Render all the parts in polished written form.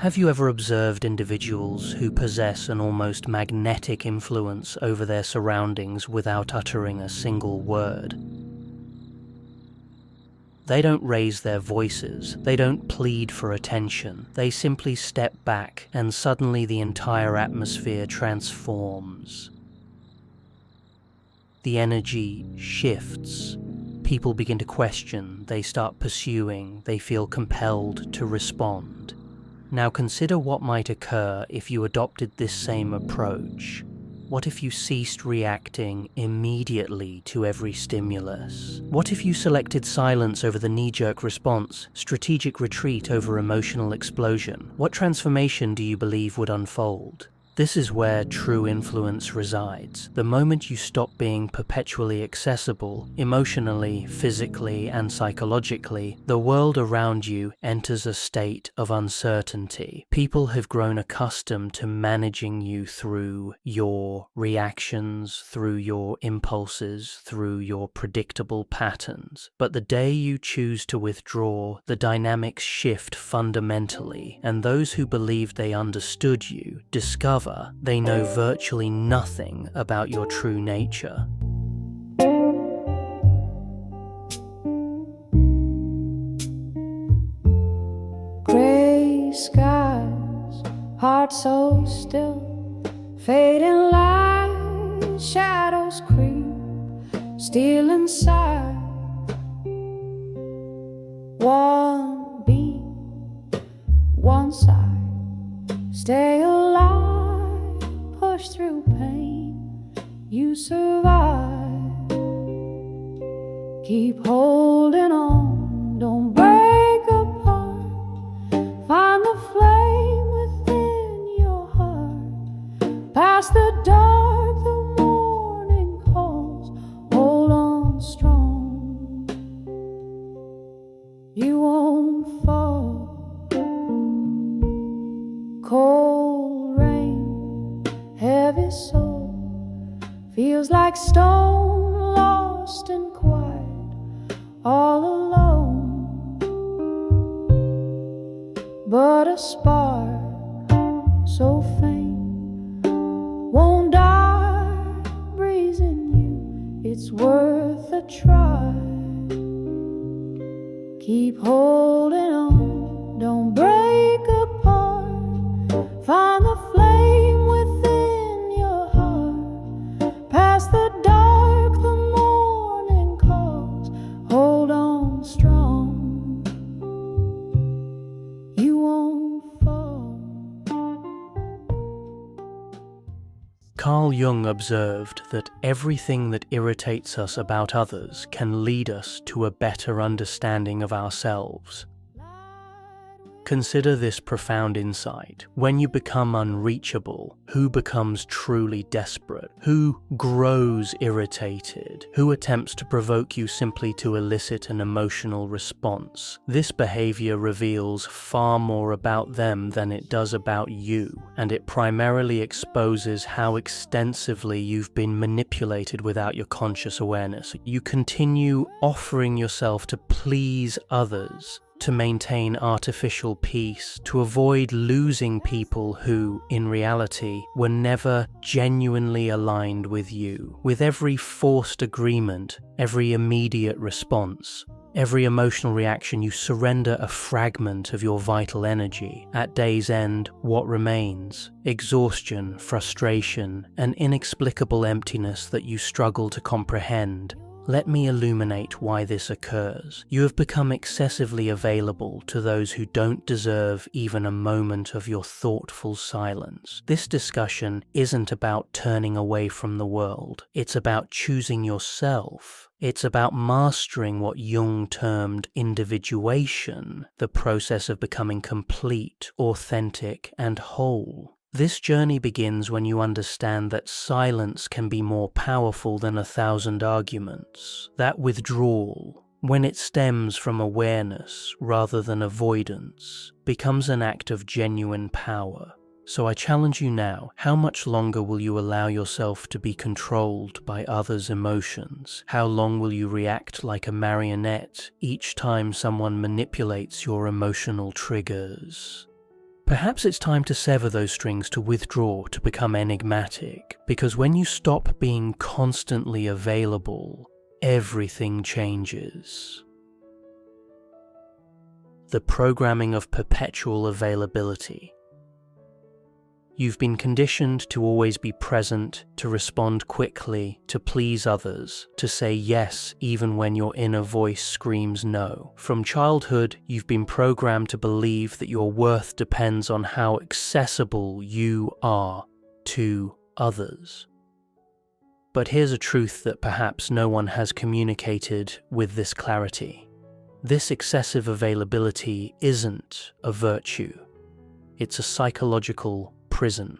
Have you ever observed individuals who possess an almost magnetic influence over their surroundings without uttering a single word? They don't raise their voices, they don't plead for attention, they simply step back and suddenly the entire atmosphere transforms. The energy shifts. People begin to question, they start pursuing, they feel compelled to respond. Now consider what might occur if you adopted this same approach. What if you ceased reacting immediately to every stimulus? What if you selected silence over the knee-jerk response, strategic retreat over emotional explosion? What transformation do you believe would unfold? This is where true influence resides. The moment you stop being perpetually accessible, emotionally, physically, and psychologically, the world around you enters a state of uncertainty. People have grown accustomed to managing you through your reactions, through your impulses, through your predictable patterns. But the day you choose to withdraw, the dynamics shift fundamentally, and those who believed they understood you discover they know virtually nothing about your true nature. Gray skies, heart so still, fading light, shadows creep, still inside. One beat, one side, stay alive. Push through pain, you survive. Keep holding on, don't break apart. Find the flame within your heart. Past the dark, the morning calls. Hold on strong, you won't fall. Cold rain, heavy soul, feels like stone lost and quiet, all alone. But a spark so faint won't die, breeze in you, it's worth a try. Keep holding on, don't break apart. Find the flame within your heart. Past the dark, the morning calls. Hold on strong, you won't fall. Carl Jung observed that everything that irritates us about others can lead us to a better understanding of ourselves. Consider this profound insight. When you become unreachable, who becomes truly desperate? Who grows irritated? Who attempts to provoke you simply to elicit an emotional response? This behavior reveals far more about them than it does about you, and it primarily exposes how extensively you've been manipulated without your conscious awareness. You continue offering yourself to please others, to maintain artificial peace, to avoid losing people who, in reality, were never genuinely aligned with you. With every forced agreement, every immediate response, every emotional reaction, you surrender a fragment of your vital energy. At day's end, what remains? Exhaustion, frustration, an inexplicable emptiness that you struggle to comprehend. Let me illuminate why this occurs. You have become excessively available to those who don't deserve even a moment of your thoughtful silence. This discussion isn't about turning away from the world. It's about choosing yourself. It's about mastering what Jung termed individuation, the process of becoming complete, authentic, and whole. This journey begins when you understand that silence can be more powerful than 1,000 arguments. That withdrawal, when it stems from awareness rather than avoidance, becomes an act of genuine power. So I challenge you now, how much longer will you allow yourself to be controlled by others' emotions? How long will you react like a marionette each time someone manipulates your emotional triggers? Perhaps it's time to sever those strings, to withdraw, to become enigmatic, because when you stop being constantly available, everything changes. The programming of perpetual availability. You've been conditioned to always be present, to respond quickly, to please others, to say yes even when your inner voice screams no. From childhood, you've been programmed to believe that your worth depends on how accessible you are to others. But here's a truth that perhaps no one has communicated with this clarity. This excessive availability isn't a virtue. It's a psychological prison.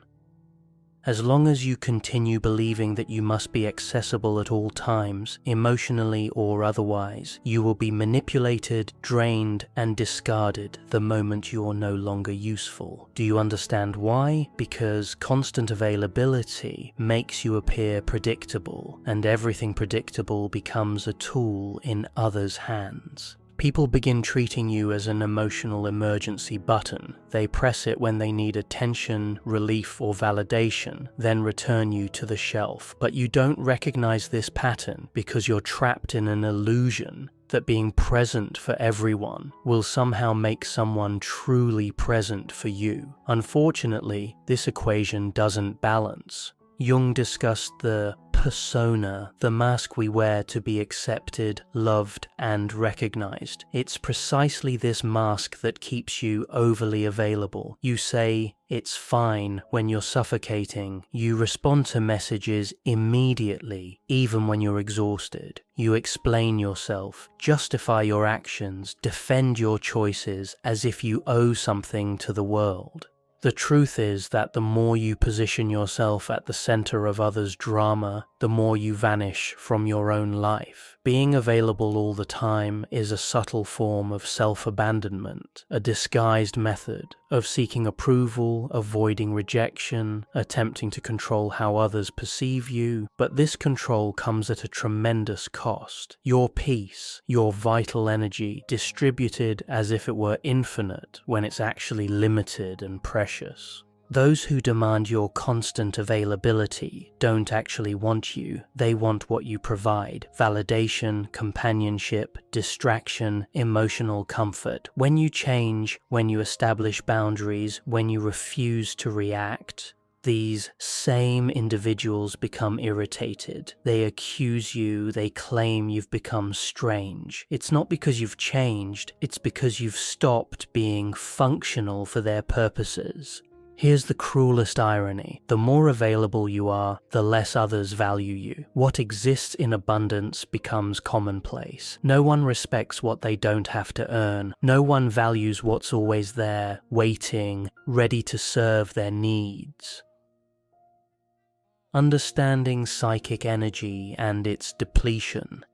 As long as you continue believing that you must be accessible at all times, emotionally or otherwise, you will be manipulated, drained, and discarded the moment you're no longer useful. Do you understand why? Because constant availability makes you appear predictable, and everything predictable becomes a tool in others' hands. People begin treating you as an emotional emergency button. They press it when they need attention, relief, or validation, then return you to the shelf. But you don't recognize this pattern because you're trapped in an illusion that being present for everyone will somehow make someone truly present for you. Unfortunately, this equation doesn't balance. Jung discussed the persona, the mask we wear to be accepted, loved, and recognized. It's precisely this mask that keeps you overly available. You say, "It's fine," when you're suffocating. You respond to messages immediately, even when you're exhausted. You explain yourself, justify your actions, defend your choices as if you owe something to the world. The truth is that the more you position yourself at the center of others' drama, the more you vanish from your own life. Being available all the time is a subtle form of self-abandonment, a disguised method of seeking approval, avoiding rejection, attempting to control how others perceive you. But this control comes at a tremendous cost. Your peace, your vital energy, distributed as if it were infinite when it's actually limited and precious. Those who demand your constant availability don't actually want you. They want what you provide: validation, companionship, distraction, emotional comfort. When you change, when you establish boundaries, when you refuse to react, these same individuals become irritated. They accuse you, they claim you've become strange. It's not because you've changed, it's because you've stopped being functional for their purposes. Here's the cruelest irony. The more available you are, the less others value you. What exists in abundance becomes commonplace. No one respects what they don't have to earn. No one values what's always there, waiting, ready to serve their needs. Understanding psychic energy and its depletion.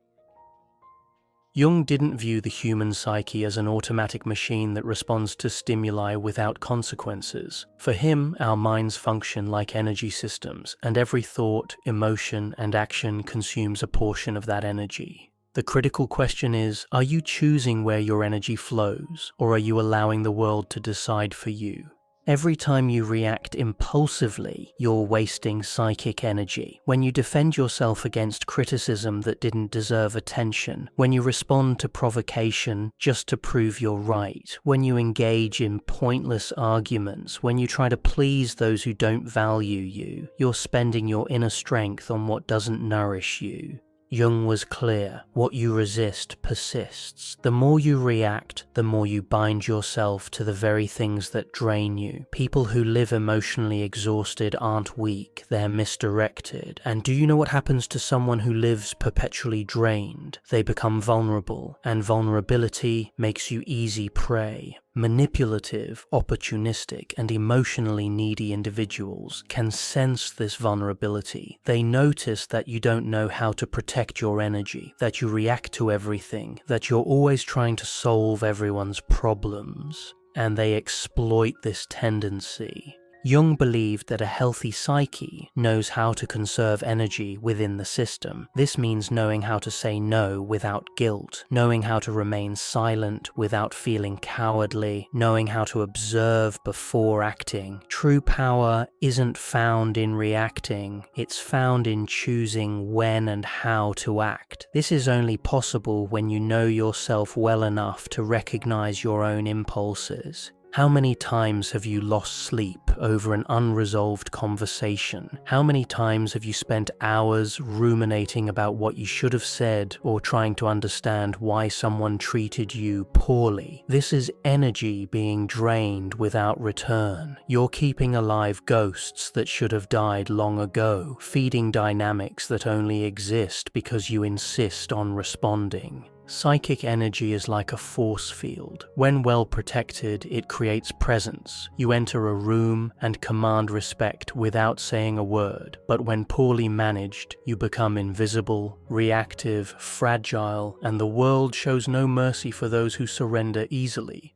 Jung didn't view the human psyche as an automatic machine that responds to stimuli without consequences. For him, our minds function like energy systems, and every thought, emotion, and action consumes a portion of that energy. The critical question is, are you choosing where your energy flows, or are you allowing the world to decide for you? Every time you react impulsively, you're wasting psychic energy. When you defend yourself against criticism that didn't deserve attention, when you respond to provocation just to prove you're right, when you engage in pointless arguments, when you try to please those who don't value you, you're spending your inner strength on what doesn't nourish you. Jung was clear: what you resist persists. The more you react, the more you bind yourself to the very things that drain you. People who live emotionally exhausted aren't weak, they're misdirected. And do you know what happens to someone who lives perpetually drained? They become vulnerable, and vulnerability makes you easy prey. Manipulative, opportunistic, and emotionally needy individuals can sense this vulnerability. They notice that you don't know how to protect your energy, that you react to everything, that you're always trying to solve everyone's problems, and they exploit this tendency. Jung believed that a healthy psyche knows how to conserve energy within the system. This means knowing how to say no without guilt, knowing how to remain silent without feeling cowardly, knowing how to observe before acting. True power isn't found in reacting, it's found in choosing when and how to act. This is only possible when you know yourself well enough to recognize your own impulses. How many times have you lost sleep over an unresolved conversation? How many times have you spent hours ruminating about what you should have said or trying to understand why someone treated you poorly? This is energy being drained without return. You're keeping alive ghosts that should have died long ago, feeding dynamics that only exist because you insist on responding. Psychic energy is like a force field. When well protected, it creates presence. You enter a room and command respect without saying a word, but when poorly managed, you become invisible, reactive, fragile, and the world shows no mercy for those who surrender easily.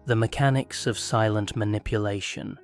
The mechanics of silent manipulation.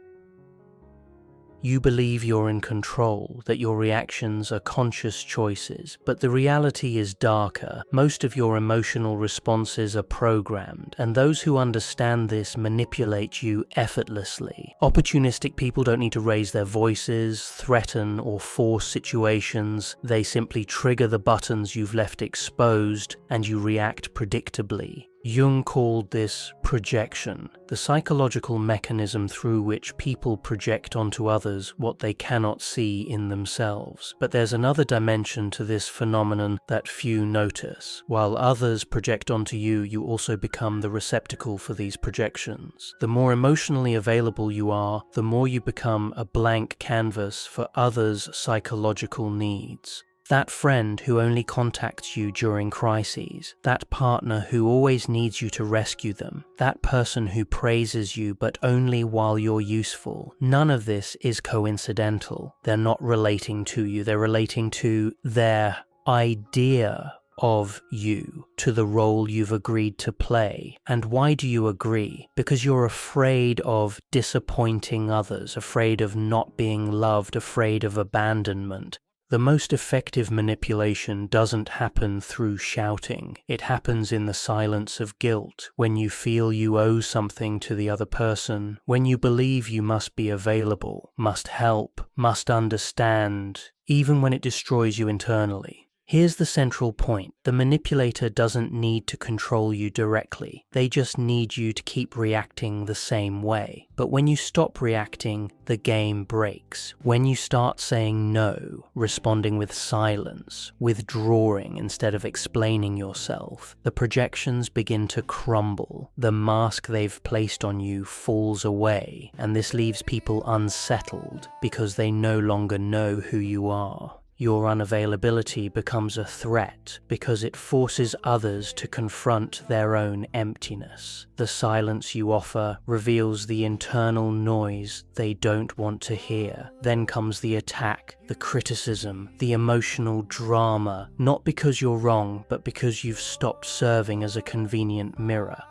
You believe you're in control, that your reactions are conscious choices, but the reality is darker. Most of your emotional responses are programmed, and those who understand this manipulate you effortlessly. Opportunistic people don't need to raise their voices, threaten, or force situations. They simply trigger the buttons you've left exposed, and you react predictably. Jung called this projection, the psychological mechanism through which people project onto others what they cannot see in themselves. But there's another dimension to this phenomenon that few notice. While others project onto you, you also become the receptacle for these projections. The more emotionally available you are, the more you become a blank canvas for others' psychological needs. That friend who only contacts you during crises, that partner who always needs you to rescue them, that person who praises you but only while you're useful. None of this is coincidental. They're not relating to you, they're relating to their idea of you, to the role you've agreed to play. And why do you agree? Because you're afraid of disappointing others, afraid of not being loved, afraid of abandonment. The most effective manipulation doesn't happen through shouting. It happens in the silence of guilt, when you feel you owe something to the other person, when you believe you must be available, must help, must understand, even when it destroys you internally. Here's the central point. The manipulator doesn't need to control you directly. They just need you to keep reacting the same way. But when you stop reacting, the game breaks. When you start saying no, responding with silence, withdrawing instead of explaining yourself, the projections begin to crumble. The mask they've placed on you falls away, and this leaves people unsettled because they no longer know who you are. Your unavailability becomes a threat because it forces others to confront their own emptiness. The silence you offer reveals the internal noise they don't want to hear. Then comes the attack, the criticism, the emotional drama, not because you're wrong, but because you've stopped serving as a convenient mirror.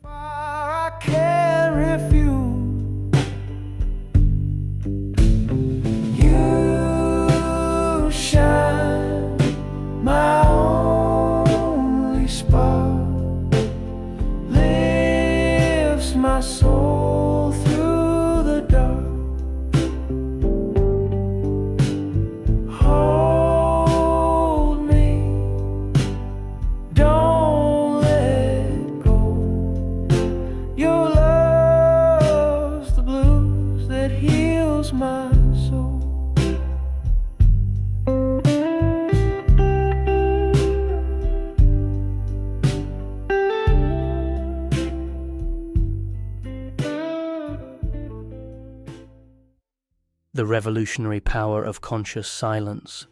I can't refuse. You shine, my only spark, lifts my soul through the dark. Hold me, don't let go. Your love's the blues that heals my soul. The revolutionary power of conscious silence.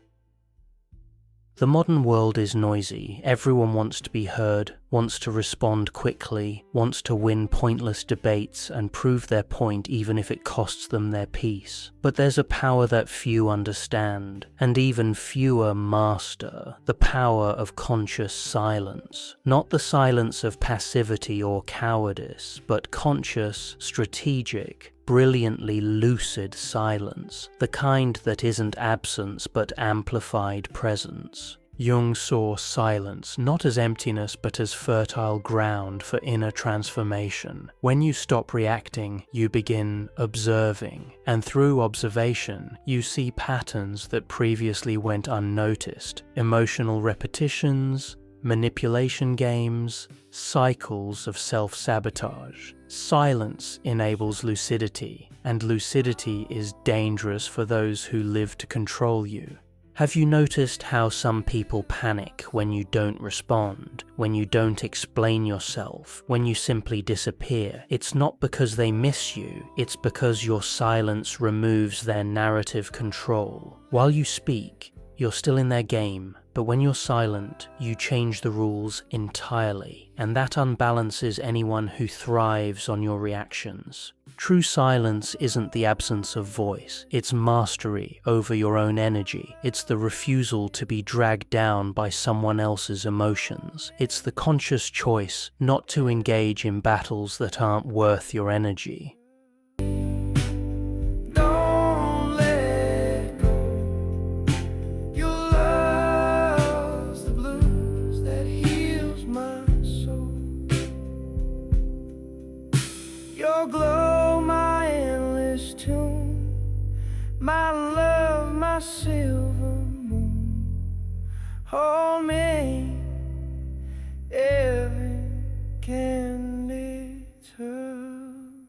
The modern world is noisy. Everyone wants to be heard, wants to respond quickly, wants to win pointless debates and prove their point even if it costs them their peace. But there's a power that few understand, and even fewer master, the power of conscious silence. Not the silence of passivity or cowardice, but conscious, strategic, brilliantly lucid silence, the kind that isn't absence but amplified presence. Jung saw silence not as emptiness but as fertile ground for inner transformation. When you stop reacting, you begin observing, and through observation, you see patterns that previously went unnoticed, emotional repetitions, manipulation games, cycles of self-sabotage. Silence enables lucidity, and lucidity is dangerous for those who live to control you. Have you noticed how some people panic when you don't respond, when you don't explain yourself, when you simply disappear? It's not because they miss you, it's because your silence removes their narrative control. While you speak, you're still in their game, but when you're silent, you change the rules entirely, and that unbalances anyone who thrives on your reactions. True silence isn't the absence of voice, it's mastery over your own energy. It's the refusal to be dragged down by someone else's emotions. It's the conscious choice not to engage in battles that aren't worth your energy. Your glow, my endless tune, my love, my silver moon. Hold me, every candid turn.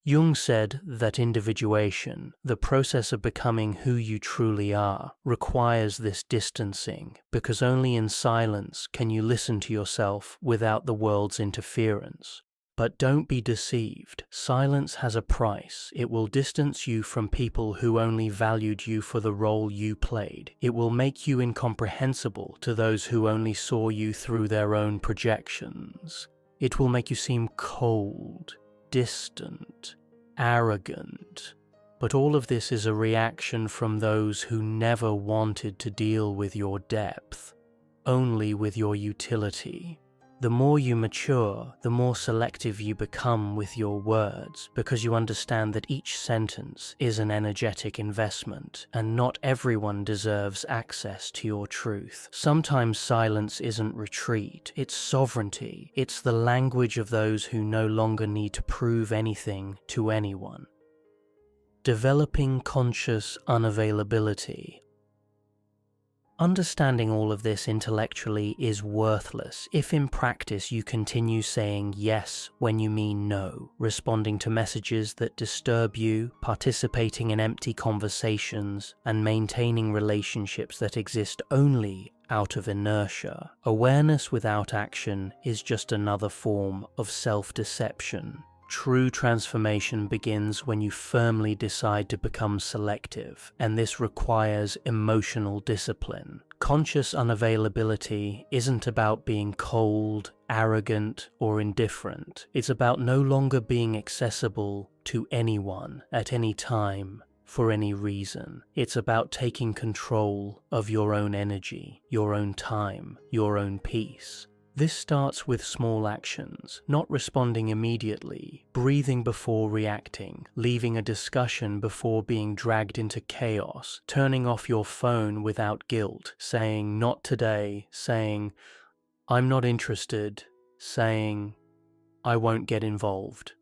Jung said that individuation, the process of becoming who you truly are, requires this distancing, because only in silence can you listen to yourself without the world's interference. But don't be deceived. Silence has a price. It will distance you from people who only valued you for the role you played. It will make you incomprehensible to those who only saw you through their own projections. It will make you seem cold, distant, arrogant. But all of this is a reaction from those who never wanted to deal with your depth, only with your utility. The more you mature, the more selective you become with your words, because you understand that each sentence is an energetic investment, and not everyone deserves access to your truth. Sometimes silence isn't retreat, it's sovereignty. It's the language of those who no longer need to prove anything to anyone. Developing conscious unavailability. Understanding all of this intellectually is worthless if in practice you continue saying yes when you mean no, responding to messages that disturb you, participating in empty conversations, and maintaining relationships that exist only out of inertia. Awareness without action is just another form of self-deception. True transformation begins when you firmly decide to become selective, and this requires emotional discipline. Conscious unavailability isn't about being cold, arrogant, or indifferent. It's about no longer being accessible to anyone at any time for any reason. It's about taking control of your own energy, your own time, your own peace. This starts with small actions, not responding immediately, breathing before reacting, leaving a discussion before being dragged into chaos, turning off your phone without guilt, saying "not today," saying "I'm not interested," saying "I won't get involved."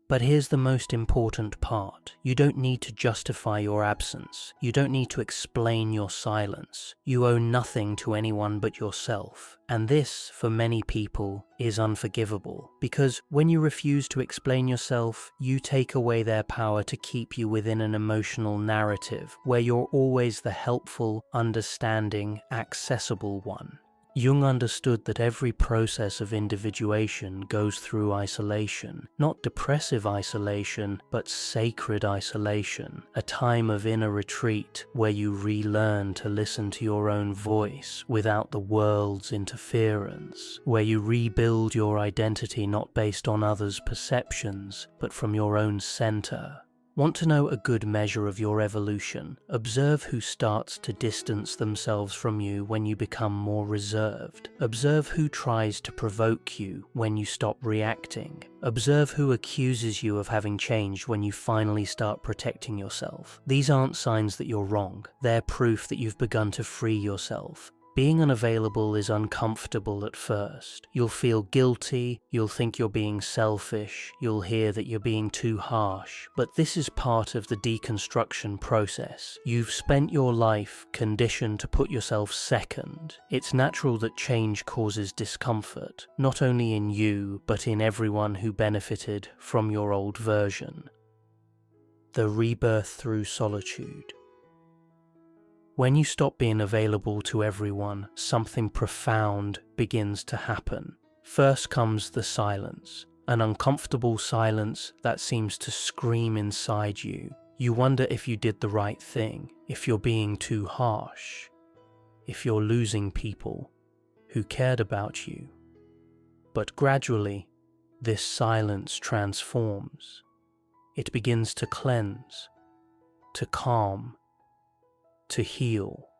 But here's the most important part. You don't need to justify your absence. You don't need to explain your silence. You owe nothing to anyone but yourself. And this, for many people, is unforgivable. Because when you refuse to explain yourself, you take away their power to keep you within an emotional narrative where you're always the helpful, understanding, accessible one. Jung understood that every process of individuation goes through isolation, not depressive isolation, but sacred isolation, a time of inner retreat where you relearn to listen to your own voice without the world's interference, where you rebuild your identity not based on others' perceptions, but from your own center. Want to know a good measure of your evolution? Observe who starts to distance themselves from you when you become more reserved. Observe who tries to provoke you when you stop reacting. Observe who accuses you of having changed when you finally start protecting yourself. These aren't signs that you're wrong. They're proof that you've begun to free yourself. Being unavailable is uncomfortable at first. You'll feel guilty, you'll think you're being selfish, you'll hear that you're being too harsh, but this is part of the deconstruction process. You've spent your life conditioned to put yourself second. It's natural that change causes discomfort, not only in you, but in everyone who benefited from your old version. The rebirth through solitude. When you stop being available to everyone, something profound begins to happen. First comes the silence, an uncomfortable silence that seems to scream inside you. You wonder if you did the right thing, if you're being too harsh, if you're losing people who cared about you. But gradually, this silence transforms. It begins to cleanse, to calm, to heal.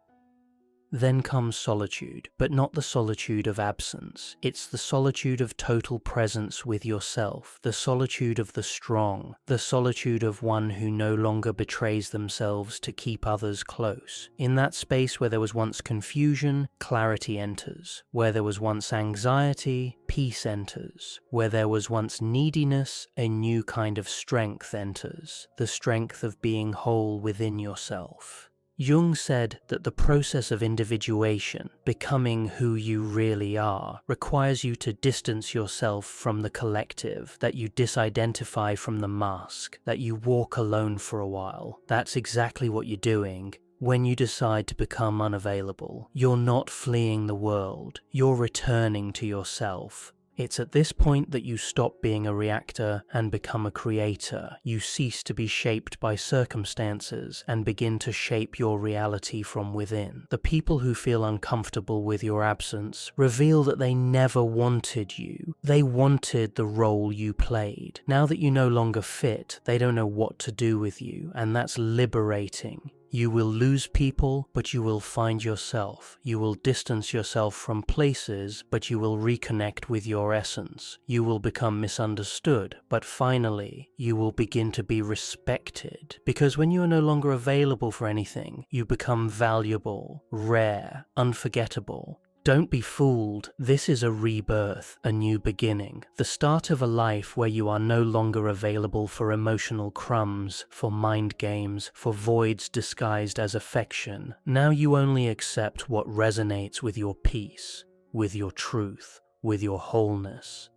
Then comes solitude, but not the solitude of absence. It's the solitude of total presence with yourself, the solitude of the strong, the solitude of one who no longer betrays themselves to keep others close. In that space where there was once confusion, clarity enters. Where there was once anxiety, peace enters. Where there was once neediness, a new kind of strength enters, the strength of being whole within yourself. Jung said that the process of individuation, becoming who you really are, requires you to distance yourself from the collective, that you disidentify from the mask, that you walk alone for a while. That's exactly what you're doing. When you decide to become unavailable, you're not fleeing the world, you're returning to yourself. It's at this point that you stop being a reactor and become a creator. You cease to be shaped by circumstances and begin to shape your reality from within. The people who feel uncomfortable with your absence reveal that they never wanted you. They wanted the role you played. Now that you no longer fit, they don't know what to do with you, and that's liberating. You will lose people, but you will find yourself. You will distance yourself from places, but you will reconnect with your essence. You will become misunderstood, but finally, you will begin to be respected. Because when you are no longer available for anything, you become valuable, rare, unforgettable. Don't be fooled. This is a rebirth, a new beginning, the start of a life where you are no longer available for emotional crumbs, for mind games, for voids disguised as affection. Now you only accept what resonates with your peace, with your truth, with your wholeness.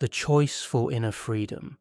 The choice for inner freedom.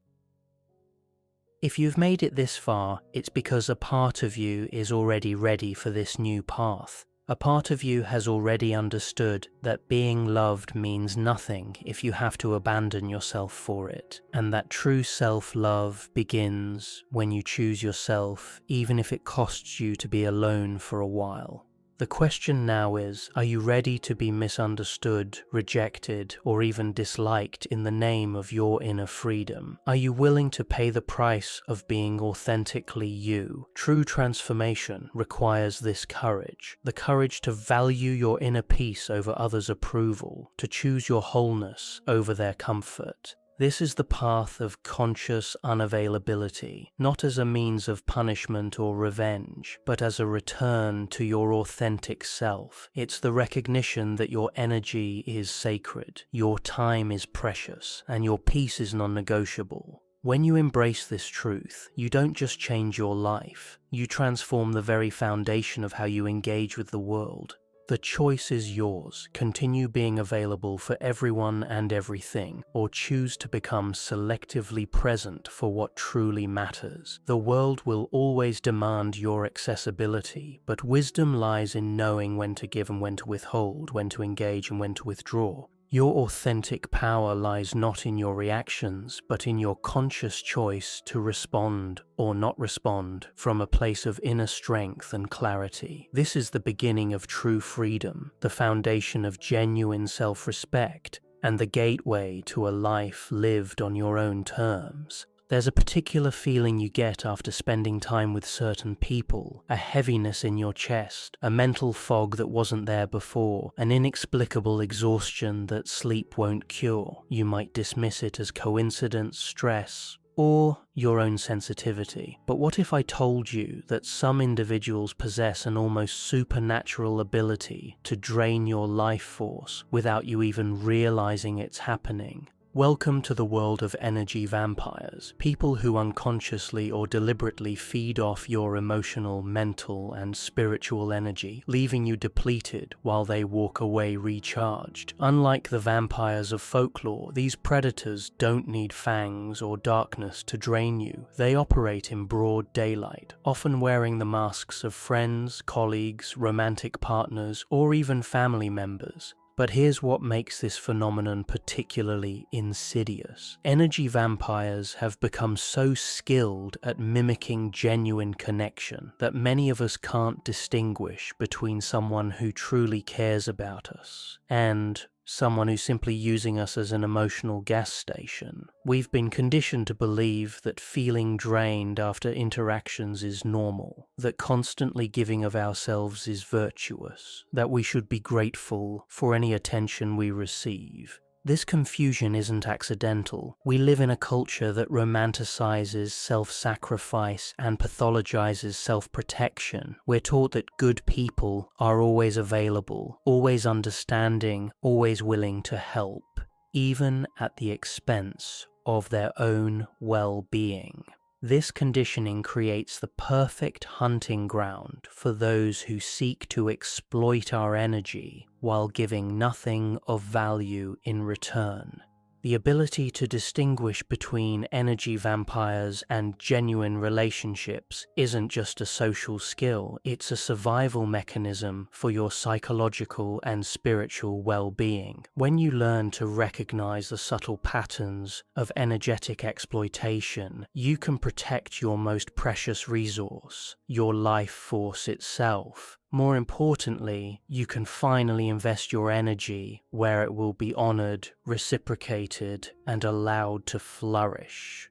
If you've made it this far, it's because a part of you is already ready for this new path. A part of you has already understood that being loved means nothing if you have to abandon yourself for it, and that true self-love begins when you choose yourself, even if it costs you to be alone for a while. The question now is, are you ready to be misunderstood, rejected, or even disliked in the name of your inner freedom? Are you willing to pay the price of being authentically you? True transformation requires this courage, the courage to value your inner peace over others' approval, to choose your wholeness over their comfort. This is the path of conscious unavailability, not as a means of punishment or revenge, but as a return to your authentic self. It's the recognition that your energy is sacred, your time is precious, and your peace is non-negotiable. When you embrace this truth, you don't just change your life, you transform the very foundation of how you engage with the world. The choice is yours. Continue being available for everyone and everything, or choose to become selectively present for what truly matters. The world will always demand your accessibility, but wisdom lies in knowing when to give and when to withhold, when to engage and when to withdraw. Your authentic power lies not in your reactions, but in your conscious choice to respond or not respond from a place of inner strength and clarity. This is the beginning of true freedom, the foundation of genuine self-respect, and the gateway to a life lived on your own terms. There's a particular feeling you get after spending time with certain people, a heaviness in your chest, a mental fog that wasn't there before, an inexplicable exhaustion that sleep won't cure. You might dismiss it as coincidence, stress, or your own sensitivity. But what if I told you that some individuals possess an almost supernatural ability to drain your life force without you even realizing it's happening? Welcome to the world of energy vampires, people who unconsciously or deliberately feed off your emotional, mental, and spiritual energy, leaving you depleted while they walk away recharged. Unlike the vampires of folklore, these predators don't need fangs or darkness to drain you. They operate in broad daylight, often wearing the masks of friends, colleagues, romantic partners, or even family members. But here's what makes this phenomenon particularly insidious. Energy vampires have become so skilled at mimicking genuine connection that many of us can't distinguish between someone who truly cares about us and someone who's simply using us as an emotional gas station. We've been conditioned to believe that feeling drained after interactions is normal, that constantly giving of ourselves is virtuous, that we should be grateful for any attention we receive. This confusion isn't accidental. We live in a culture that romanticizes self-sacrifice and pathologizes self-protection. We're taught that good people are always available, always understanding, always willing to help, even at the expense of their own well-being. This conditioning creates the perfect hunting ground for those who seek to exploit our energy while giving nothing of value in return. The ability to distinguish between energy vampires and genuine relationships isn't just a social skill, it's a survival mechanism for your psychological and spiritual well-being. When you learn to recognize the subtle patterns of energetic exploitation, you can protect your most precious resource, your life force itself. More importantly, you can finally invest your energy where it will be honored, reciprocated, and allowed to flourish.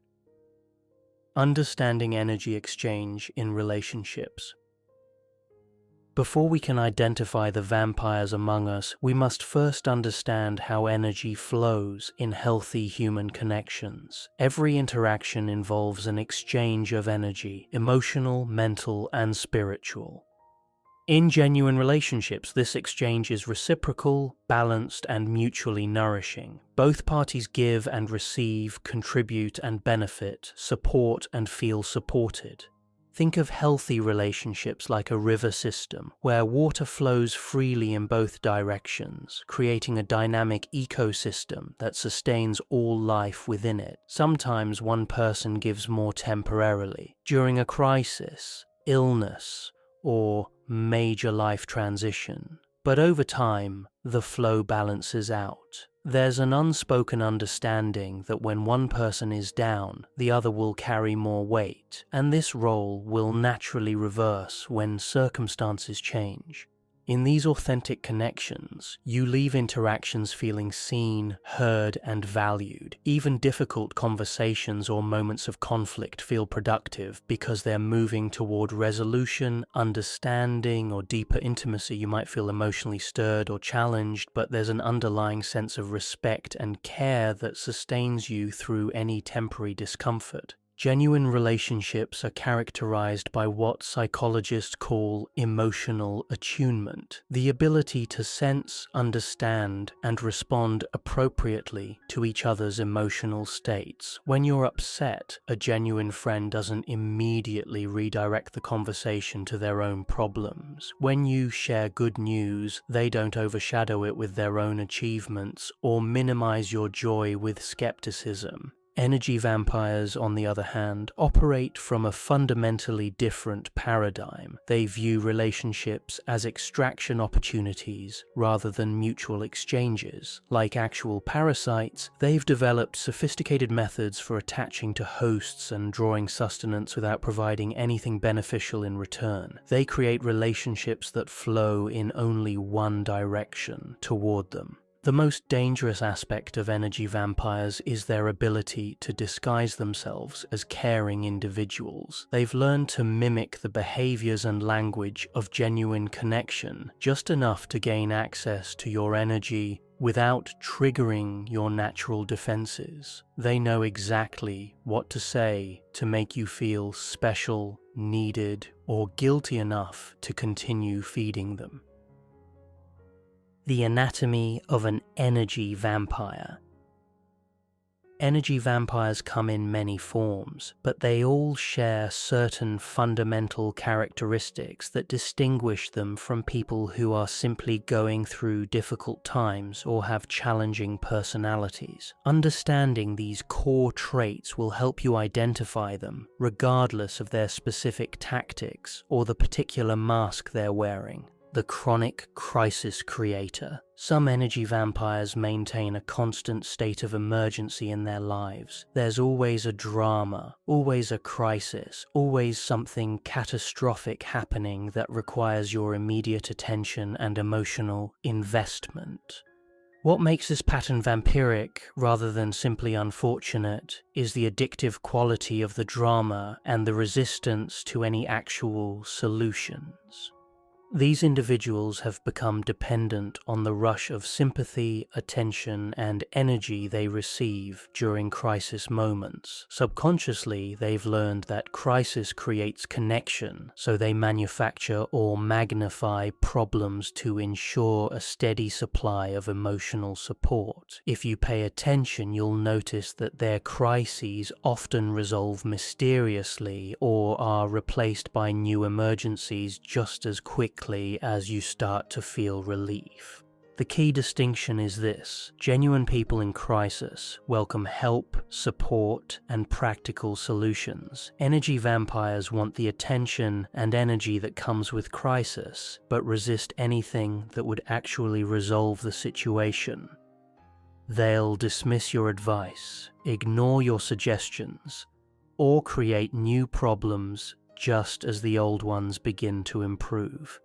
Understanding energy exchange in relationships. Before we can identify the vampires among us, we must first understand how energy flows in healthy human connections. Every interaction involves an exchange of energy, emotional, mental, and spiritual. In genuine relationships, this exchange is reciprocal, balanced, and mutually nourishing. Both parties give and receive, contribute and benefit, support and feel supported. Think of healthy relationships like a river system, where water flows freely in both directions, creating a dynamic ecosystem that sustains all life within it. Sometimes one person gives more temporarily. During a crisis, illness, or major life transition. But over time, the flow balances out. There's an unspoken understanding that when one person is down, the other will carry more weight, and this role will naturally reverse when circumstances change. In these authentic connections, you leave interactions feeling seen, heard, and valued. Even difficult conversations or moments of conflict feel productive because they're moving toward resolution, understanding, or deeper intimacy. You might feel emotionally stirred or challenged, but there's an underlying sense of respect and care that sustains you through any temporary discomfort. Genuine relationships are characterized by what psychologists call emotional attunement, the ability to sense, understand, and respond appropriately to each other's emotional states. When you're upset, a genuine friend doesn't immediately redirect the conversation to their own problems. When you share good news, they don't overshadow it with their own achievements or minimize your joy with skepticism. Energy vampires, on the other hand, operate from a fundamentally different paradigm. They view relationships as extraction opportunities rather than mutual exchanges. Like actual parasites, they've developed sophisticated methods for attaching to hosts and drawing sustenance without providing anything beneficial in return. They create relationships that flow in only one direction, toward them. The most dangerous aspect of energy vampires is their ability to disguise themselves as caring individuals. They've learned to mimic the behaviors and language of genuine connection, just enough to gain access to your energy without triggering your natural defenses. They know exactly what to say to make you feel special, needed, or guilty enough to continue feeding them. The anatomy of an energy vampire. Energy vampires come in many forms, but they all share certain fundamental characteristics that distinguish them from people who are simply going through difficult times or have challenging personalities. Understanding these core traits will help you identify them, regardless of their specific tactics or the particular mask they're wearing. The chronic crisis creator. Some energy vampires maintain a constant state of emergency in their lives. There's always a drama, always a crisis, always something catastrophic happening that requires your immediate attention and emotional investment. What makes this pattern vampiric, rather than simply unfortunate, is the addictive quality of the drama and the resistance to any actual solutions. These individuals have become dependent on the rush of sympathy, attention, and energy they receive during crisis moments. Subconsciously, they've learned that crisis creates connection, so they manufacture or magnify problems to ensure a steady supply of emotional support. If you pay attention, you'll notice that their crises often resolve mysteriously or are replaced by new emergencies just as quickly as you start to feel relief. The key distinction is this: genuine people in crisis welcome help, support, and practical solutions. Energy vampires want the attention and energy that comes with crisis, but resist anything that would actually resolve the situation. They'll dismiss your advice, ignore your suggestions, or create new problems just as the old ones begin to improve.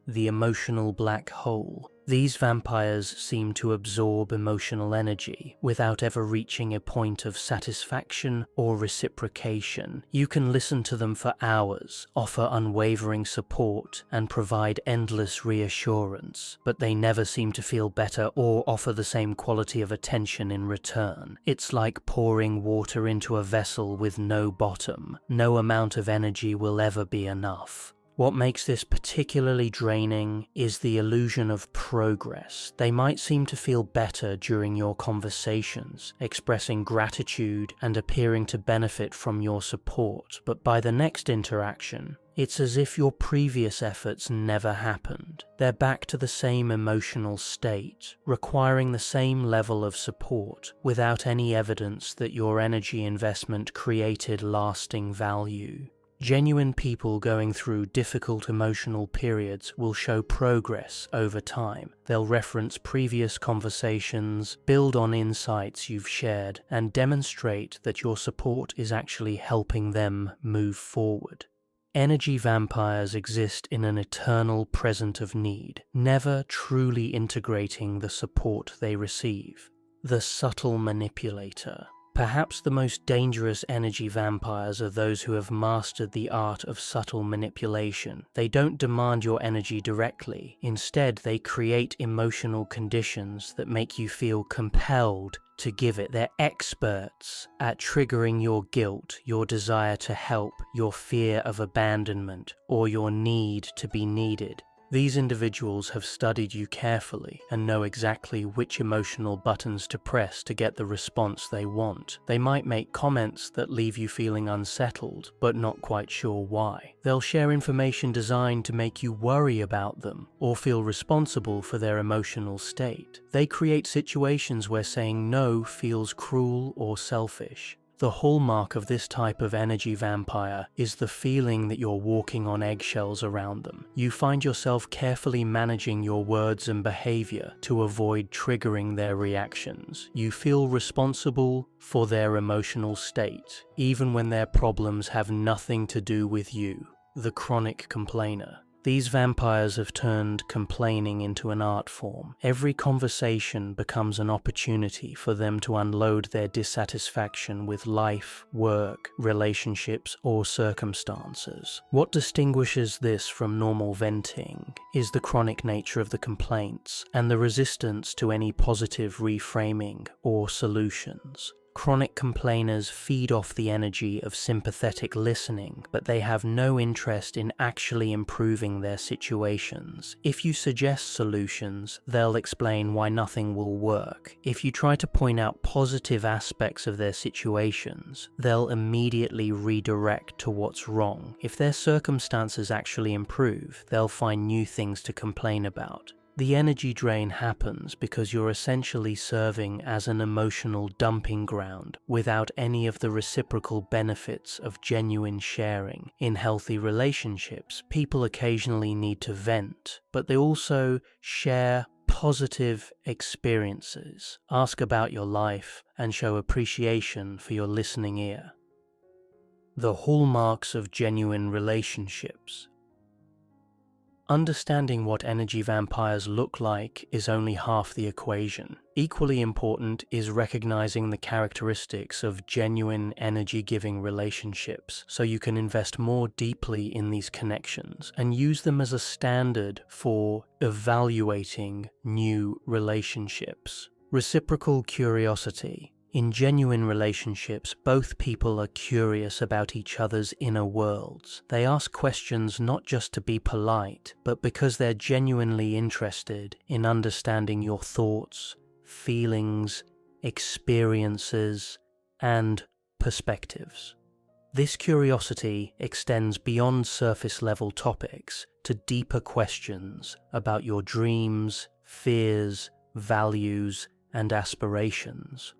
The emotional black hole. These vampires seem to absorb emotional energy without ever reaching a point of satisfaction or reciprocation. You can listen to them for hours, offer unwavering support, and provide endless reassurance, but they never seem to feel better or offer the same quality of attention in return. It's like pouring water into a vessel with no bottom. No amount of energy will ever be enough. What makes this particularly draining is the illusion of progress. They might seem to feel better during your conversations, expressing gratitude and appearing to benefit from your support, but by the next interaction, it's as if your previous efforts never happened. They're back to the same emotional state, requiring the same level of support, without any evidence that your energy investment created lasting value. Genuine people going through difficult emotional periods will show progress over time. They'll reference previous conversations, build on insights you've shared, and demonstrate that your support is actually helping them move forward. Energy vampires exist in an eternal present of need, never truly integrating the support they receive. The subtle manipulator. Perhaps the most dangerous energy vampires are those who have mastered the art of subtle manipulation. They don't demand your energy directly. Instead, they create emotional conditions that make you feel compelled to give it. They're experts at triggering your guilt, your desire to help, your fear of abandonment, or your need to be needed. These individuals have studied you carefully and know exactly which emotional buttons to press to get the response they want. They might make comments that leave you feeling unsettled, but not quite sure why. They'll share information designed to make you worry about them or feel responsible for their emotional state. They create situations where saying no feels cruel or selfish. The hallmark of this type of energy vampire is the feeling that you're walking on eggshells around them. You find yourself carefully managing your words and behavior to avoid triggering their reactions. You feel responsible for their emotional state, even when their problems have nothing to do with you. The chronic complainer. These vampires have turned complaining into an art form. Every conversation becomes an opportunity for them to unload their dissatisfaction with life, work, relationships, or circumstances. What distinguishes this from normal venting is the chronic nature of the complaints and the resistance to any positive reframing or solutions. Chronic complainers feed off the energy of sympathetic listening, but they have no interest in actually improving their situations. If you suggest solutions, they'll explain why nothing will work. If you try to point out positive aspects of their situations, they'll immediately redirect to what's wrong. If their circumstances actually improve, they'll find new things to complain about. The energy drain happens because you're essentially serving as an emotional dumping ground without any of the reciprocal benefits of genuine sharing. In healthy relationships, people occasionally need to vent, but they also share positive experiences, ask about your life, and show appreciation for your listening ear. The hallmarks of genuine relationships. Understanding what energy vampires look like is only half the equation. Equally important is recognizing the characteristics of genuine energy-giving relationships so you can invest more deeply in these connections and use them as a standard for evaluating new relationships. Reciprocal curiosity. In genuine relationships, both people are curious about each other's inner worlds. They ask questions not just to be polite, but because they're genuinely interested in understanding your thoughts, feelings, experiences, and perspectives. This curiosity extends beyond surface-level topics to deeper questions about your dreams, fears, values, and aspirations.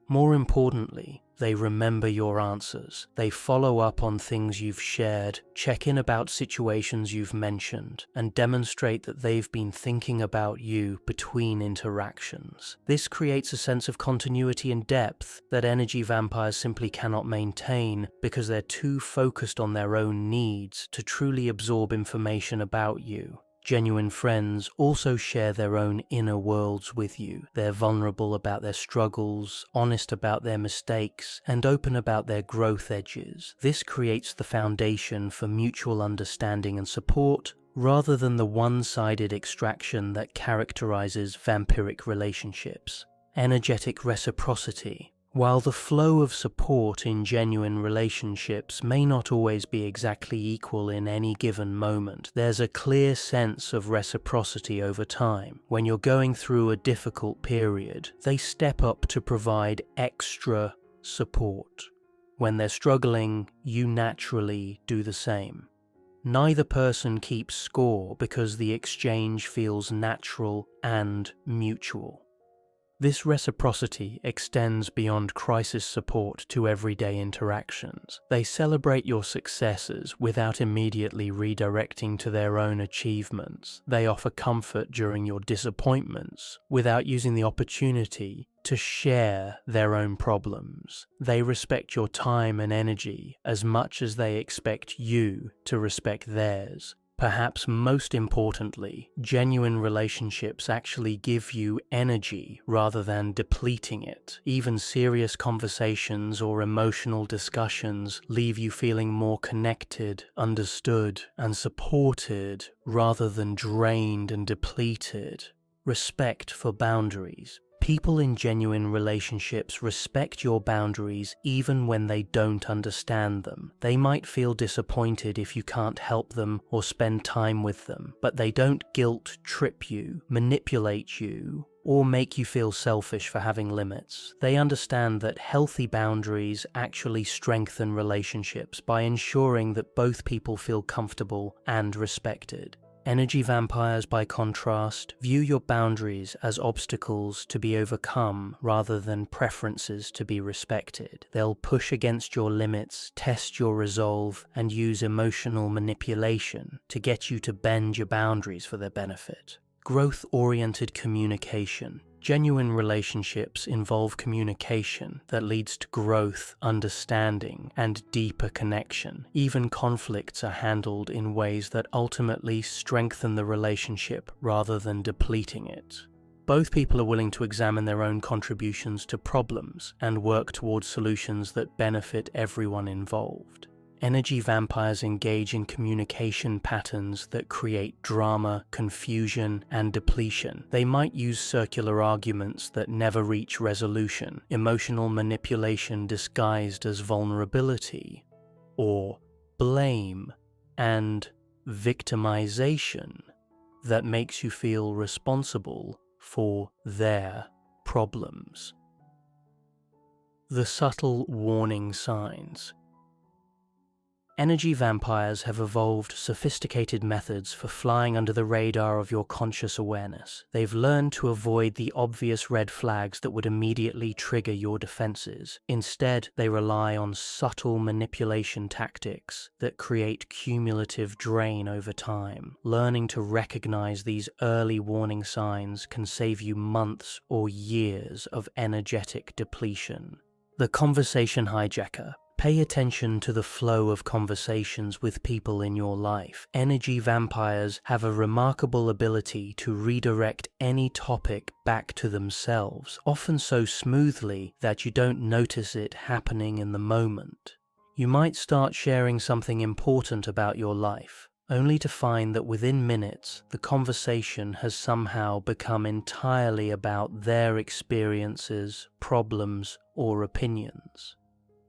More importantly, they remember your answers. They follow up on things you've shared, check in about situations you've mentioned, and demonstrate that they've been thinking about you between interactions. This creates a sense of continuity and depth that energy vampires simply cannot maintain because they're too focused on their own needs to truly absorb information about you. Genuine friends also share their own inner worlds with you. They're vulnerable about their struggles, honest about their mistakes, and open about their growth edges. This creates the foundation for mutual understanding and support, rather than the one-sided extraction that characterizes vampiric relationships. Energetic reciprocity. While the flow of support in genuine relationships may not always be exactly equal in any given moment, there's a clear sense of reciprocity over time. When you're going through a difficult period, they step up to provide extra support. When they're struggling, you naturally do the same. Neither person keeps score because the exchange feels natural and mutual. This reciprocity extends beyond crisis support to everyday interactions. They celebrate your successes without immediately redirecting to their own achievements. They offer comfort during your disappointments without using the opportunity to share their own problems. They respect your time and energy as much as they expect you to respect theirs. Perhaps most importantly, genuine relationships actually give you energy rather than depleting it. Even serious conversations or emotional discussions leave you feeling more connected, understood, and supported rather than drained and depleted. Respect for boundaries. People in genuine relationships respect your boundaries even when they don't understand them. They might feel disappointed if you can't help them or spend time with them, but they don't guilt trip you, manipulate you, or make you feel selfish for having limits. They understand that healthy boundaries actually strengthen relationships by ensuring that both people feel comfortable and respected. Energy vampires, by contrast, view your boundaries as obstacles to be overcome rather than preferences to be respected. They'll push against your limits, test your resolve, and use emotional manipulation to get you to bend your boundaries for their benefit. Growth-oriented communication. Genuine relationships involve communication that leads to growth, understanding, and deeper connection. Even conflicts are handled in ways that ultimately strengthen the relationship rather than depleting it. Both people are willing to examine their own contributions to problems and work towards solutions that benefit everyone involved. Energy vampires engage in communication patterns that create drama, confusion, and depletion. They might use circular arguments that never reach resolution, emotional manipulation disguised as vulnerability, or blame and victimization that makes you feel responsible for their problems. The subtle warning signs. Energy vampires have evolved sophisticated methods for flying under the radar of your conscious awareness. They've learned to avoid the obvious red flags that would immediately trigger your defenses. Instead, they rely on subtle manipulation tactics that create cumulative drain over time. Learning to recognize these early warning signs can save you months or years of energetic depletion. The conversation hijacker. Pay attention to the flow of conversations with people in your life. Energy vampires have a remarkable ability to redirect any topic back to themselves, often so smoothly that you don't notice it happening in the moment. You might start sharing something important about your life, only to find that within minutes, the conversation has somehow become entirely about their experiences, problems, or opinions.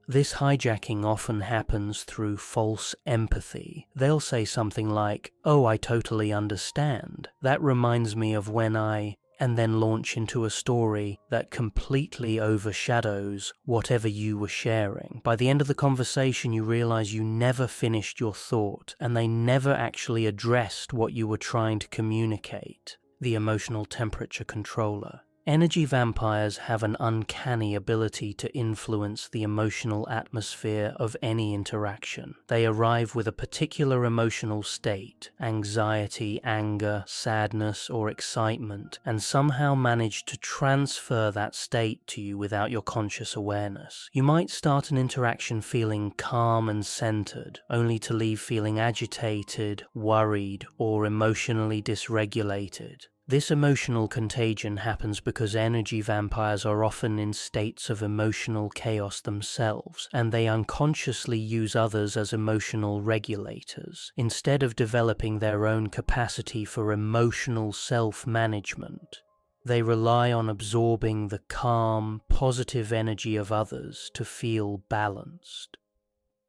This hijacking often happens through false empathy. They'll say something like, "Oh, I totally understand. That reminds me of when I..." and then launch into a story that completely overshadows whatever you were sharing. By the end of the conversation, you realize you never finished your thought, and they never actually addressed what you were trying to communicate. The emotional temperature controller. Energy vampires have an uncanny ability to influence the emotional atmosphere of any interaction. They arrive with a particular emotional state, anxiety, anger, sadness, or excitement, and somehow manage to transfer that state to you without your conscious awareness. You might start an interaction feeling calm and centered, only to leave feeling agitated, worried, or emotionally dysregulated. This emotional contagion happens because energy vampires are often in states of emotional chaos themselves, and they unconsciously use others as emotional regulators, instead of developing their own capacity for emotional self-management. They rely on absorbing the calm, positive energy of others to feel balanced.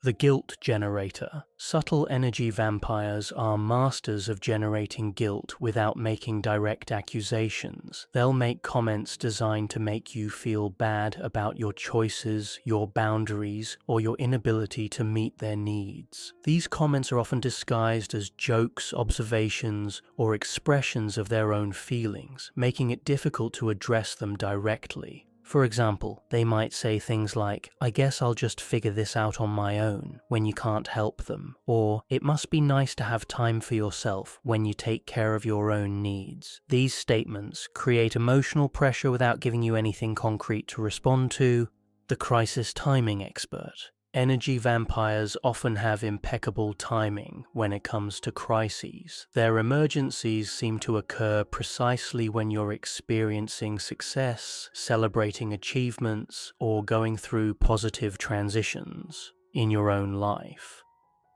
The guilt generator. Subtle energy vampires are masters of generating guilt without making direct accusations. They'll make comments designed to make you feel bad about your choices, your boundaries, or your inability to meet their needs. These comments are often disguised as jokes, observations, or expressions of their own feelings, making it difficult to address them directly. For example, they might say things like, "I guess I'll just figure this out on my own," when you can't help them, or "It must be nice to have time for yourself when you take care of your own needs." These statements create emotional pressure without giving you anything concrete to respond to. The crisis timing expert. Energy vampires often have impeccable timing when it comes to crises. Their emergencies seem to occur precisely when you're experiencing success, celebrating achievements, or going through positive transitions in your own life.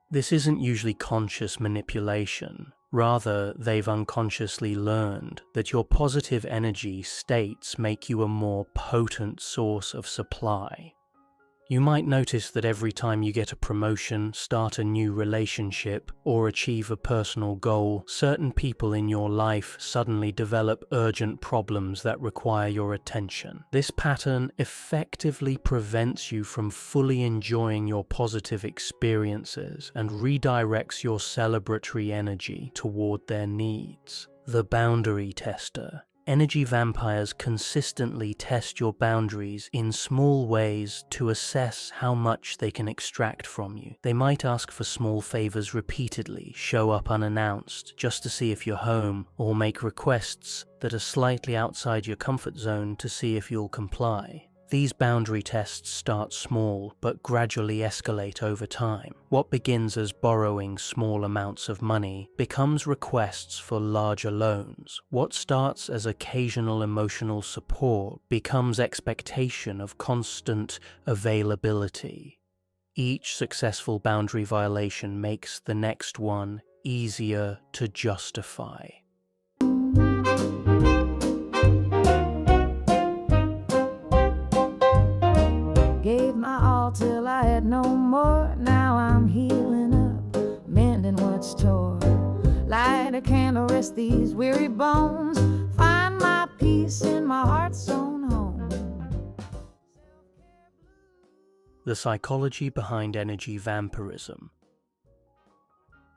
This isn't usually conscious manipulation. Rather, they've unconsciously learned that your positive energy states make you a more potent source of supply. You might notice that every time you get a promotion, start a new relationship, or achieve a personal goal, certain people in your life suddenly develop urgent problems that require your attention. This pattern effectively prevents you from fully enjoying your positive experiences and redirects your celebratory energy toward their needs. The boundary tester. Energy vampires consistently test your boundaries in small ways to assess how much they can extract from you. They might ask for small favors repeatedly, show up unannounced just to see if you're home, or make requests that are slightly outside your comfort zone to see if you'll comply. These boundary tests start small but gradually escalate over time. What begins as borrowing small amounts of money becomes requests for larger loans. What starts as occasional emotional support becomes expectation of constant availability. Each successful boundary violation makes the next one easier to justify. Gave my all till I had no more. Now I'm healing up, mending what's torn. Light a candle, rest these weary bones. Find my peace in my heart's own home. The psychology behind energy vampirism.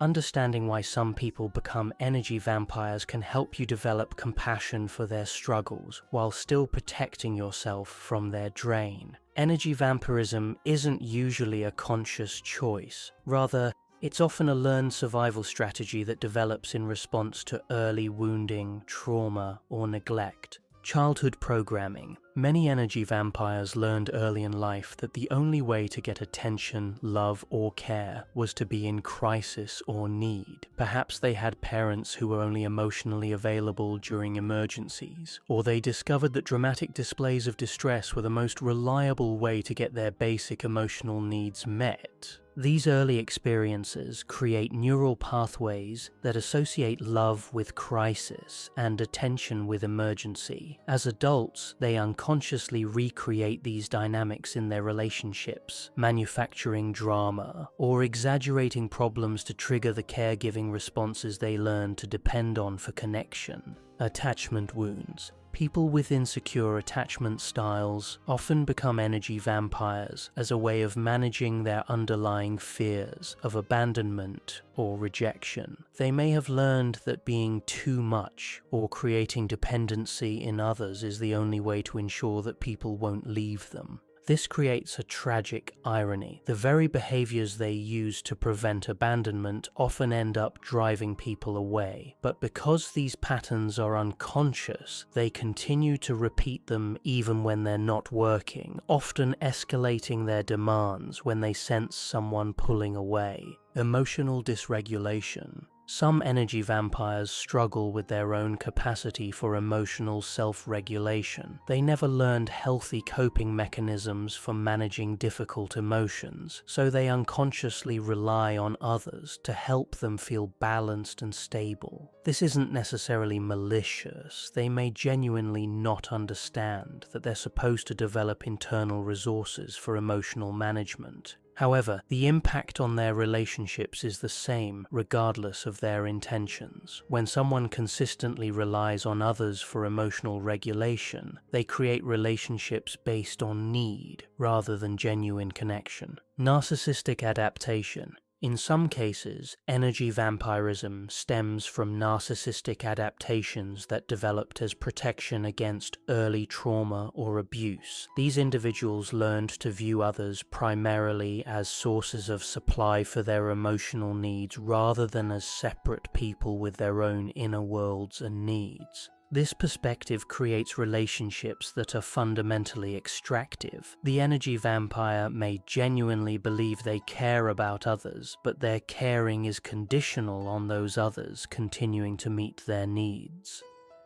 Understanding why some people become energy vampires can help you develop compassion for their struggles while still protecting yourself from their drain. Energy vampirism isn't usually a conscious choice. Rather, it's often a learned survival strategy that develops in response to early wounding, trauma, or neglect. Childhood programming. Many energy vampires learned early in life that the only way to get attention, love, or care was to be in crisis or need. Perhaps they had parents who were only emotionally available during emergencies, or they discovered that dramatic displays of distress were the most reliable way to get their basic emotional needs met. These early experiences create neural pathways that associate love with crisis and attention with emergency. As adults, they unconsciously recreate these dynamics in their relationships, manufacturing drama, or exaggerating problems to trigger the caregiving responses they learn to depend on for connection. Attachment wounds. People with insecure attachment styles often become energy vampires as a way of managing their underlying fears of abandonment or rejection. They may have learned that being too much or creating dependency in others is the only way to ensure that people won't leave them. This creates a tragic irony. The very behaviors they use to prevent abandonment often end up driving people away. But because these patterns are unconscious, they continue to repeat them even when they're not working, often escalating their demands when they sense someone pulling away. Emotional dysregulation. Some energy vampires struggle with their own capacity for emotional self-regulation. They never learned healthy coping mechanisms for managing difficult emotions, so they unconsciously rely on others to help them feel balanced and stable. This isn't necessarily malicious. They may genuinely not understand that they're supposed to develop internal resources for emotional management. However, the impact on their relationships is the same regardless of their intentions. When someone consistently relies on others for emotional regulation, they create relationships based on need rather than genuine connection. Narcissistic adaptation. In some cases, energy vampirism stems from narcissistic adaptations that developed as protection against early trauma or abuse. These individuals learned to view others primarily as sources of supply for their emotional needs rather than as separate people with their own inner worlds and needs. This perspective creates relationships that are fundamentally extractive. The energy vampire may genuinely believe they care about others, but their caring is conditional on those others continuing to meet their needs.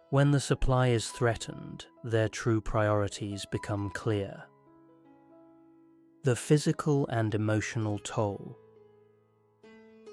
When the supply is threatened, their true priorities become clear. The physical and emotional toll.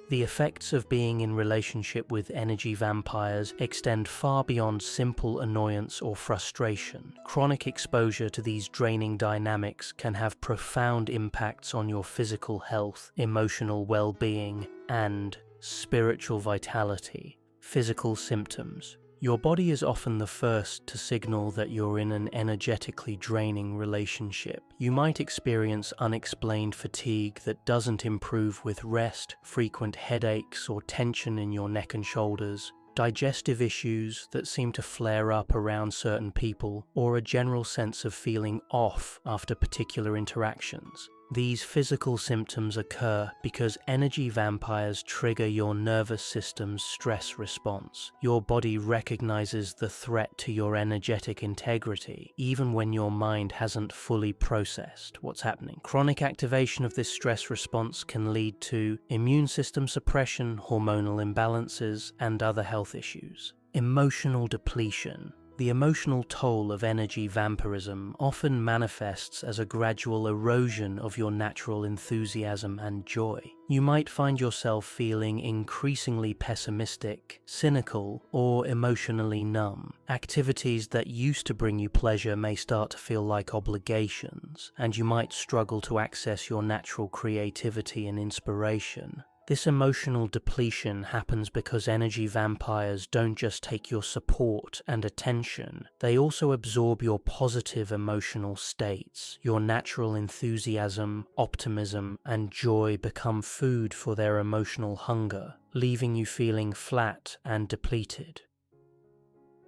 The effects of being in relationship with energy vampires extend far beyond simple annoyance or frustration. Chronic exposure to these draining dynamics can have profound impacts on your physical health, emotional well-being, and spiritual vitality. Physical symptoms. Your body is often the first to signal that you're in an energetically draining relationship. You might experience unexplained fatigue that doesn't improve with rest, frequent headaches or tension in your neck and shoulders, digestive issues that seem to flare up around certain people, or a general sense of feeling off after particular interactions. These physical symptoms occur because energy vampires trigger your nervous system's stress response. Your body recognizes the threat to your energetic integrity, even when your mind hasn't fully processed what's happening. Chronic activation of this stress response can lead to immune system suppression, hormonal imbalances, and other health issues. Emotional depletion. The emotional toll of energy vampirism often manifests as a gradual erosion of your natural enthusiasm and joy. You might find yourself feeling increasingly pessimistic, cynical, or emotionally numb. Activities that used to bring you pleasure may start to feel like obligations, and you might struggle to access your natural creativity and inspiration. This emotional depletion happens because energy vampires don't just take your support and attention, they also absorb your positive emotional states. Your natural enthusiasm, optimism, and joy become food for their emotional hunger, leaving you feeling flat and depleted.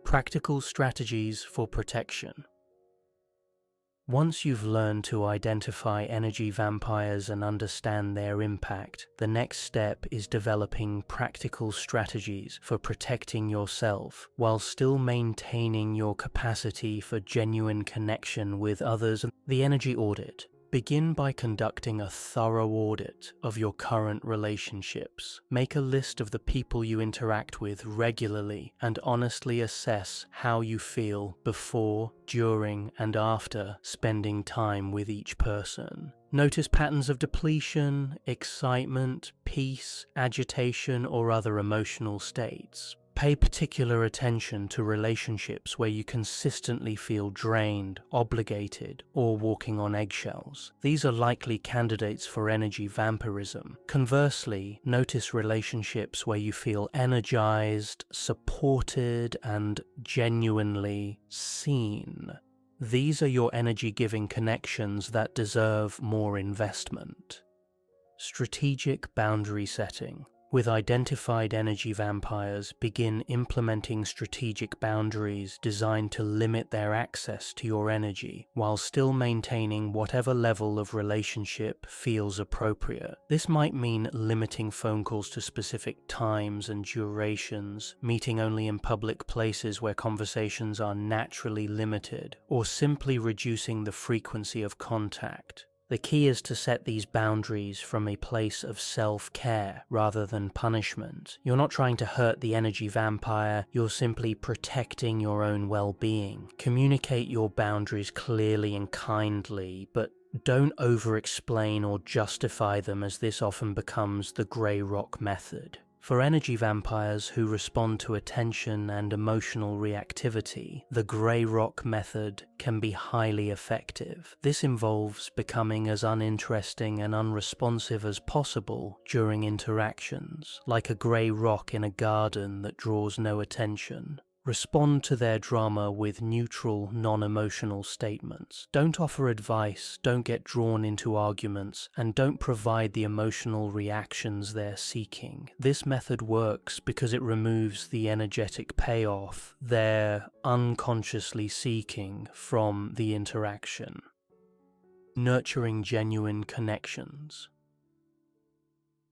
Practical strategies for protection. Once you've learned to identify energy vampires and understand their impact, the next step is developing practical strategies for protecting yourself while still maintaining your capacity for genuine connection with others. The energy audit. Begin by conducting a thorough audit of your current relationships. Make a list of the people you interact with regularly and honestly assess how you feel before, during, and after spending time with each person. Notice patterns of depletion, excitement, peace, agitation, or other emotional states. Pay particular attention to relationships where you consistently feel drained, obligated, or walking on eggshells. These are likely candidates for energy vampirism. Conversely, notice relationships where you feel energized, supported, and genuinely seen. These are your energy-giving connections that deserve more investment. Strategic boundary setting. With identified energy vampires, begin implementing strategic boundaries designed to limit their access to your energy, while still maintaining whatever level of relationship feels appropriate. This might mean limiting phone calls to specific times and durations, meeting only in public places where conversations are naturally limited, or simply reducing the frequency of contact. The key is to set these boundaries from a place of self-care rather than punishment. You're not trying to hurt the energy vampire, you're simply protecting your own well-being. Communicate your boundaries clearly and kindly, but don't over-explain or justify them, as this often becomes the grey rock method. For energy vampires who respond to attention and emotional reactivity, the grey rock method can be highly effective. This involves becoming as uninteresting and unresponsive as possible during interactions, like a grey rock in a garden that draws no attention. Respond to their drama with neutral, non-emotional statements. Don't offer advice, don't get drawn into arguments, and don't provide the emotional reactions they're seeking. This method works because it removes the energetic payoff they're unconsciously seeking from the interaction. Nurturing genuine connections.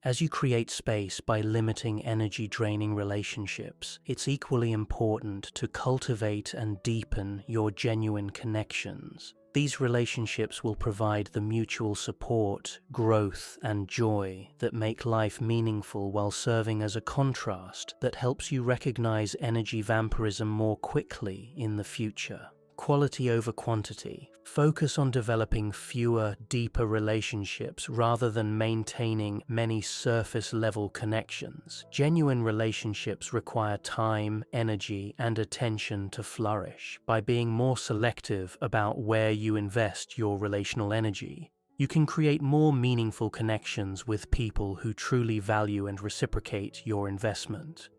As you create space by limiting energy-draining relationships, it's equally important to cultivate and deepen your genuine connections. These relationships will provide the mutual support, growth, and joy that make life meaningful while serving as a contrast that helps you recognize energy vampirism more quickly in the future. quality over quantity. Focus on developing fewer, deeper relationships rather than maintaining many surface-level connections. Genuine relationships require time, energy, and attention to flourish. By being more selective about where you invest your relational energy, you can create more meaningful connections with people who truly value and reciprocate your investment.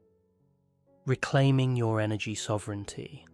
Reclaiming your energy sovereignty.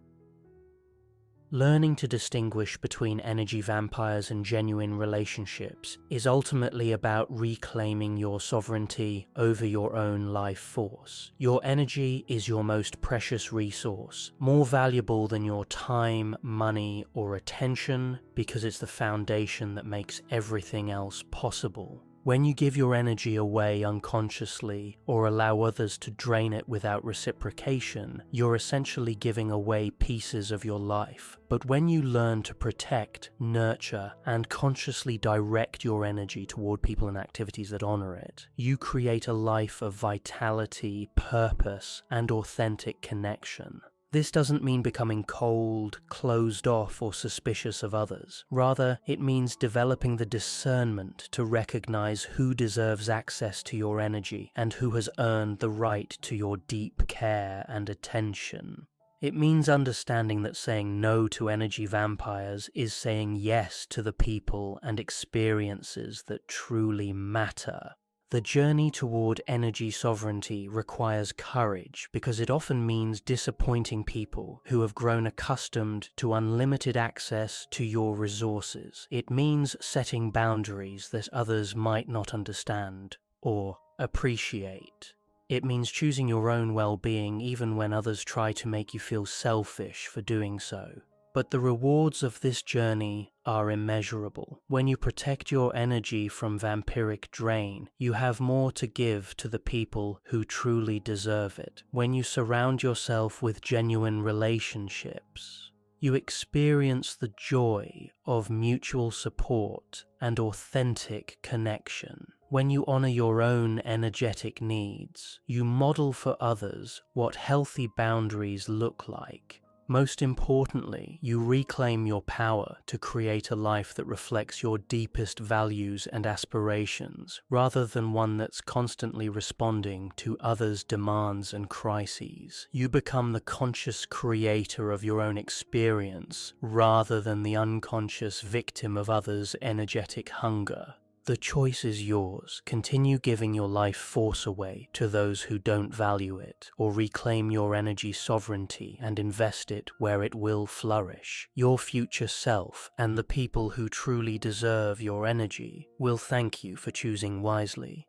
Learning to distinguish between energy vampires and genuine relationships is ultimately about reclaiming your sovereignty over your own life force. Your energy is your most precious resource, more valuable than your time, money, or attention, because it's the foundation that makes everything else possible. When you give your energy away unconsciously or allow others to drain it without reciprocation, you're essentially giving away pieces of your life. But when you learn to protect, nurture, and consciously direct your energy toward people and activities that honor it, you create a life of vitality, purpose, and authentic connection. This doesn't mean becoming cold, closed off, or suspicious of others. Rather, it means developing the discernment to recognize who deserves access to your energy and who has earned the right to your deep care and attention. It means understanding that saying no to energy vampires is saying yes to the people and experiences that truly matter. The journey toward energy sovereignty requires courage because it often means disappointing people who have grown accustomed to unlimited access to your resources. It means setting boundaries that others might not understand or appreciate. It means choosing your own well-being even when others try to make you feel selfish for doing so. But the rewards of this journey are immeasurable. When you protect your energy from vampiric drain, you have more to give to the people who truly deserve it. When you surround yourself with genuine relationships, you experience the joy of mutual support and authentic connection. When you honor your own energetic needs, you model for others what healthy boundaries look like. Most importantly, you reclaim your power to create a life that reflects your deepest values and aspirations, rather than one that's constantly responding to others' demands and crises. You become the conscious creator of your own experience, rather than the unconscious victim of others' energetic hunger. The choice is yours. Continue giving your life force away to those who don't value it, or reclaim your energy sovereignty and invest it where it will flourish. Your future self and the people who truly deserve your energy will thank you for choosing wisely.